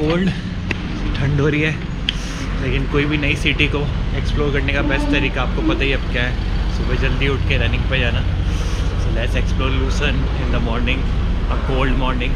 Cold, ठंड हो रही है, लेकिन कोई भी नई सिटी को एक्सप्लोर करने का बेस्ट तरीका आपको पता ही अब क्या है, सुबह जल्दी उठ के रनिंग पे जाना। So let's explore Lucerne in the morning, a cold morning.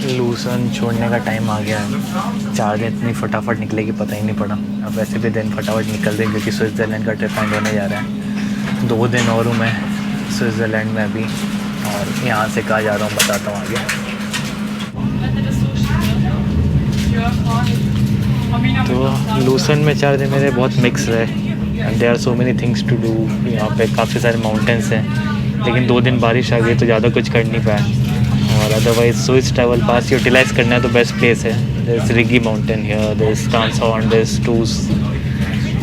Lucerne छोड़ने का टाइम आ गया है। 4 दिन इतनी फटाफट निकले कि पता ही नहीं पड़ा। अब वैसे भी दिन फटाफट निकल दें क्योंकि स्विट्ज़रलैंड का ट्रिप एंड होने जा रहा है। 2 दिन और हूँ मैं स्विट्ज़रलैंड में अभी, और यहाँ से कहाँ जा रहा हूँ बताता हूँ आगे। तो लूसन में 4 दिन मेरे बहुत मिक्स रहे and there are so many things to do. यहाँ पे काफ़ी सारे माउंटेन्स हैं, लेकिन 2 दिन बारिश आ गई तो ज़्यादा कुछ कर नहीं पाया। और otherwise Swiss travel pass utilize करना है तो बेस्ट प्लेस है। There is Rigi mountain here, there is Stanserhorn, there is टूस,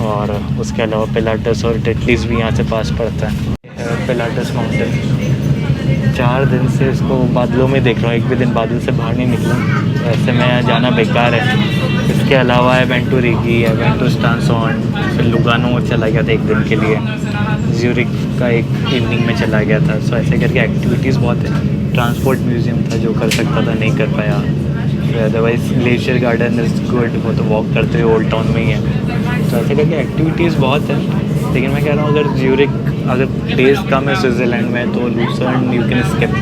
और उसके अलावा पिलाटस और टेटलीस भी यहाँ से पास पड़ता है। पिलाटस माउंटेन 4 दिन से इसको बादलों में देख रहा हूँ, एक भी दिन बादल से बाहर नहीं निकला। ऐसे में यहाँ जाना बेकार है। इसके अलावा I went to Rigi, I went to Stanserhorn, फिर लुगानो चला गया था 1 दिन के लिए, ज्यूरिक का एक इवनिंग में चला गया था। सो ऐसे करके एक्टिविटीज़ बहुत है। ट्रांसपोर्ट म्यूज़ियम था जो कर सकता था, नहीं कर पाया। Otherwise glacier garden is good, वो तो वॉक करते हुए ओल्ड टाउन में ही है। तो ऐसे करके एक्टिविटीज़ बहुत है, लेकिन मैं कह रहा हूँ अगर ज्यूरिक अगर डेज कम है स्विट्ज़रलैंड में तो लूसर्न यू कैन स्किप।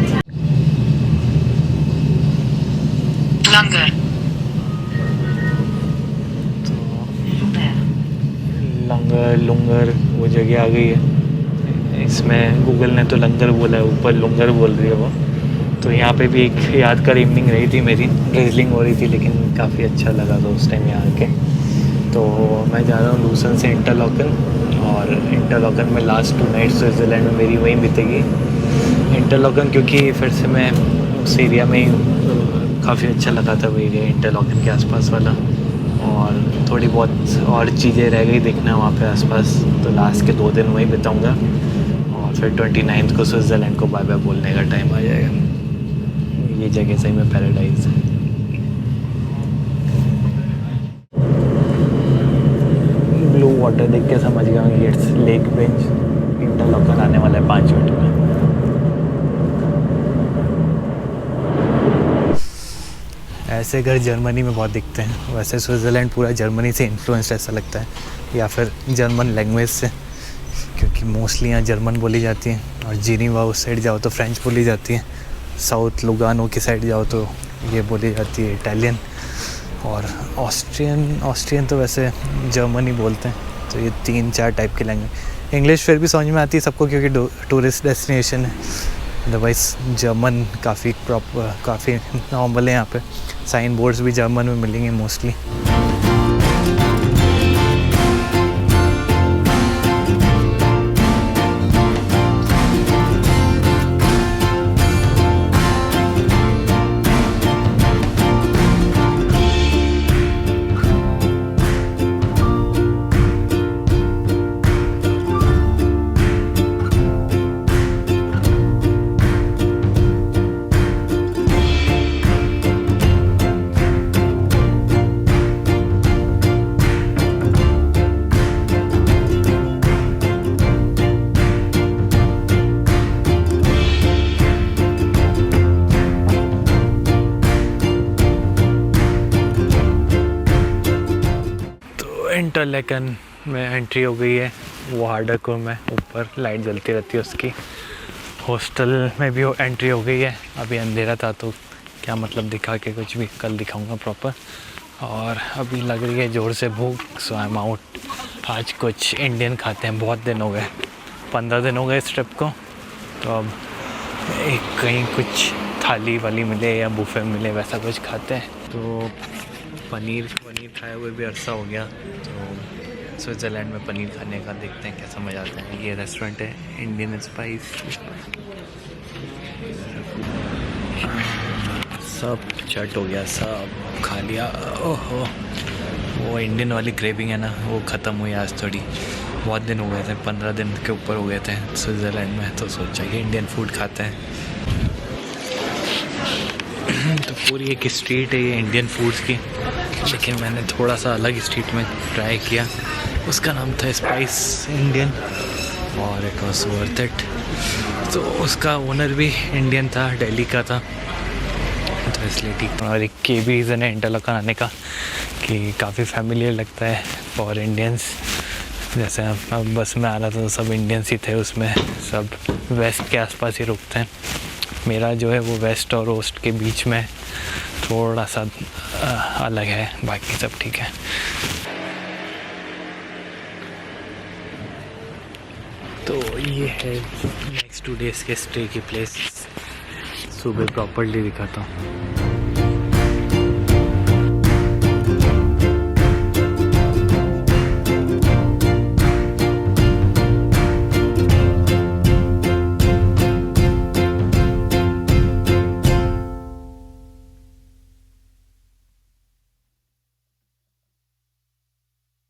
लंगर वो जगह आ गई है। इसमें गूगल ने तो लंगर बोला है, ऊपर लंगर बोल रही है वो। तो यहाँ पे भी एक यादगार इवनिंग रही थी मेरी, ड्रिजलिंग हो रही थी लेकिन काफ़ी अच्छा लगा था उस टाइम यहाँ आके। तो मैं जा रहा हूँ लूसन से इंटरलॉकन, और इंटरलॉकन में लास्ट 2 नाइट्स स्विट्ज़रलैंड में मेरी वहीं बीतेगी। इंटरलॉकन क्योंकि फिर से मैं उस एरिया में काफ़ी अच्छा लगा था वो एरिया इंटरलॉकन के आसपास वाला, और थोड़ी बहुत और चीज़ें रह गई देखना वहाँ पे आसपास। तो लास्ट के 2 दिन वहीं बिताऊँगा, और फिर 29 को स्विट्ज़रलैंड को बाय बाय बोलने का टाइम आ जाएगा। ये जगह सही में पैराडाइज है। ब्लू वाटर देख के समझ गया हूँ इट्स लेक बेंच। इंटरलॉकन आने वाला है 5 मिनट में। ऐसे घर जर्मनी में बहुत दिखते हैं। वैसे स्विट्ज़रलैंड पूरा जर्मनी से इन्फ्लुएंस्ड ऐसा लगता है, या फिर जर्मन लैंग्वेज से, क्योंकि मोस्टली यहाँ जर्मन बोली जाती है। और जिनीवा उस साइड जाओ तो फ्रेंच बोली जाती है, साउथ लुगानो की साइड जाओ तो ये बोली जाती है इटालियन, और ऑस्ट्रियन तो वैसे जर्मनी बोलते हैं। तो ये 3-4 टाइप की लैंग्वेज। इंग्लिश फिर भी समझ में आती है सबको क्योंकि टूरिस्ट डेस्टिनेशन है। अदरवाइज़ जर्मन काफ़ी नॉर्मल है यहाँ पे। साइन बोर्ड्स भी जर्मन में मिलेंगे मोस्टली। इंटरलैकन में एंट्री हो गई है। वो हार्डकोर में ऊपर लाइट जलती रहती है उसकी। हॉस्टल में भी एंट्री हो गई है। अभी अंधेरा था तो क्या मतलब दिखा के कुछ भी, कल दिखाऊंगा प्रॉपर। और अभी लग रही है ज़ोर से भूख, सो आई एम आउट। आज कुछ इंडियन खाते हैं, बहुत दिन हो गए, 15 दिन हो गए इस ट्रिप को। तो अब एक कहीं कुछ थाली वाली मिले या बुफे मिले वैसा कुछ खाते हैं। तो पनीर खाए हुए भी अरसा हो गया, तो स्विट्ज़रलैंड में पनीर खाने का देखते हैं कैसा मज़ा आता है। ये रेस्टोरेंट है इंडियन स्पाइस। सब चट हो गया, सब खा लिया। ओहो, वो इंडियन वाली क्रेविंग है ना, वो ख़त्म हुई आज थोड़ी। बहुत दिन हो गए थे, 15 दिन के ऊपर हो गए थे स्विट्ज़रलैंड में, तो सोचा कि इंडियन फूड खाते हैं। तो पूरी एक स्ट्रीट है ये इंडियन फूड्स की, लेकिन मैंने थोड़ा सा अलग स्ट्रीट में ट्राई किया। उसका नाम था स्पाइस इंडियन और इट वाज वर्थ इट। तो उसका ओनर भी इंडियन था, दिल्ली का था, तो इसलिए ठीक। और एक के भी रीज़न है इंटरलॉकन आने का कि काफ़ी फैमिलियर लगता है फॉर इंडियंस। जैसे अब बस में आ रहा था तो सब इंडियंस ही थे उसमें, सब वेस्ट के आसपास ही रुकते हैं। मेरा जो है वो वेस्ट और ईस्ट के बीच में थोड़ा सा अलग है, बाकी सब ठीक है। तो ये है नेक्स्ट 2 डेज़ के स्टे की प्लेस। सुबह प्रॉपर्ली दिखाता हूँ।